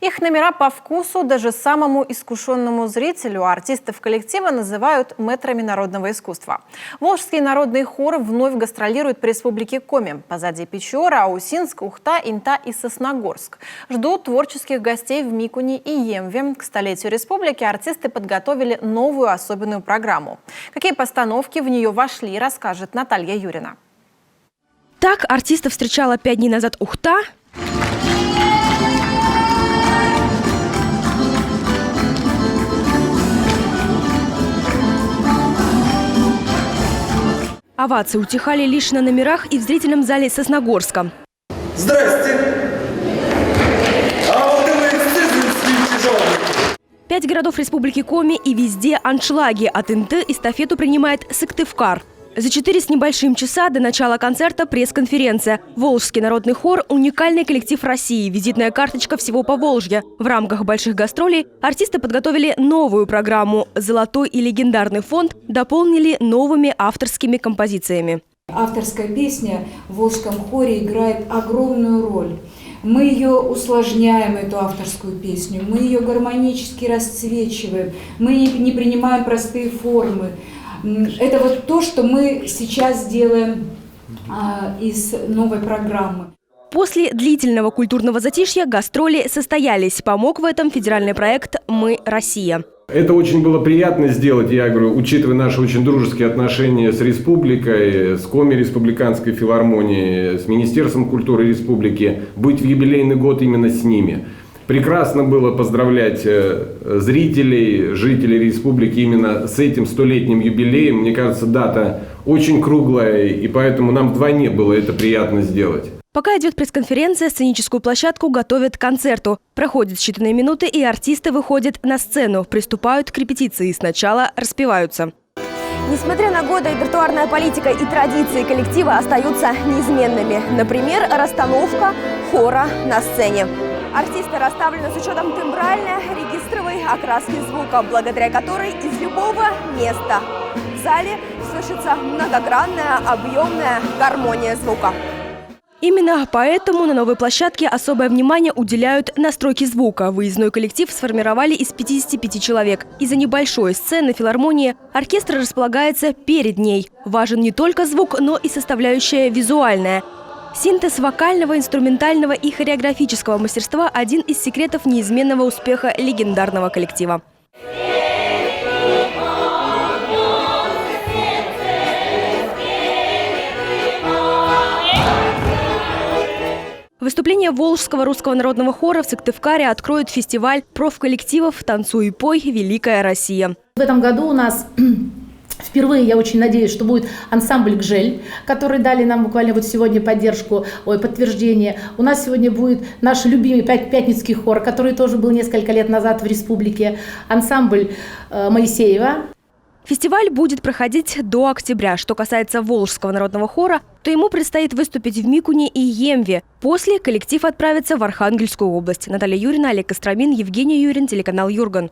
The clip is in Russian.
Их номера по вкусу даже самому искушенному зрителю, а артистов коллектива называют мэтрами народного искусства. Волжский народный хор вновь гастролирует по республике Коми. Позади Печора, Аусинск, Ухта, Инта и Сосногорск. Ждут творческих гостей в Микуне и Емве. К столетию республики артисты подготовили новую особенную программу. Какие постановки в нее вошли, расскажет Наталья Юрина. Так артиста встречала 5 дней назад Ухта. Овации утихали лишь на номерах и в зрительном зале Сосногорска. Здрасте! А вот и вы, тяжелый. 5 городов республики Коми и везде аншлаги. От Инты эстафету принимает Сыктывкар. За 4 с небольшим часа до начала концерта пресс-конференция. Волжский народный хор – уникальный коллектив России, визитная карточка всего Поволжья. В рамках больших гастролей артисты подготовили новую программу. Золотой и легендарный фонд дополнили новыми авторскими композициями. Авторская песня в Волжском хоре играет огромную роль. Мы ее усложняем, эту авторскую песню, мы ее гармонически расцвечиваем, мы не принимаем простые формы. Это вот то, что мы сейчас делаем из новой программы. После длительного культурного затишья гастроли состоялись. Помог в этом федеральный проект «Мы – Россия». Это очень было приятно сделать, я говорю, учитывая наши очень дружеские отношения с республикой, с Коми республиканской филармонией, с Министерством культуры республики, быть в юбилейный год именно с ними. Прекрасно было поздравлять зрителей, жителей республики именно с этим 100-летним юбилеем. Мне кажется, дата очень круглая, и поэтому нам вдвойне было это приятно сделать. Пока идет пресс-конференция, сценическую площадку готовят к концерту. Проходят считанные минуты, и артисты выходят на сцену, приступают к репетиции. Сначала распеваются. Несмотря на годы, репертуарная политика и традиции коллектива остаются неизменными. Например, расстановка хора на сцене. Артисты расставлены с учетом тембральной, регистровой окраски звука, благодаря которой из любого места в зале слышится многогранная, объемная гармония звука. Именно поэтому на новой площадке особое внимание уделяют настройке звука. Выездной коллектив сформировали из 55 человек. Из-за небольшой сцены филармонии оркестр располагается перед ней. Важен не только звук, но и составляющая визуальная. Синтез вокального, инструментального и хореографического мастерства – один из секретов неизменного успеха легендарного коллектива. Выступление Волжского русского народного хора в Сыктывкаре откроет фестиваль профколлективов «Танцуй и пой. Великая Россия». В этом году у нас впервые, я очень надеюсь, что будет ансамбль «Гжель», который дали нам буквально вот сегодня подтверждение. У нас сегодня будет наш любимый пятницкий хор, который тоже был несколько лет назад в республике, ансамбль Моисеева. Фестиваль будет проходить до октября. Что касается Волжского народного хора, то ему предстоит выступить в Микуне и Емве. После коллектив отправится в Архангельскую область. Наталья Юрина, Олег Костромин, Евгений Юрин, телеканал Юрган.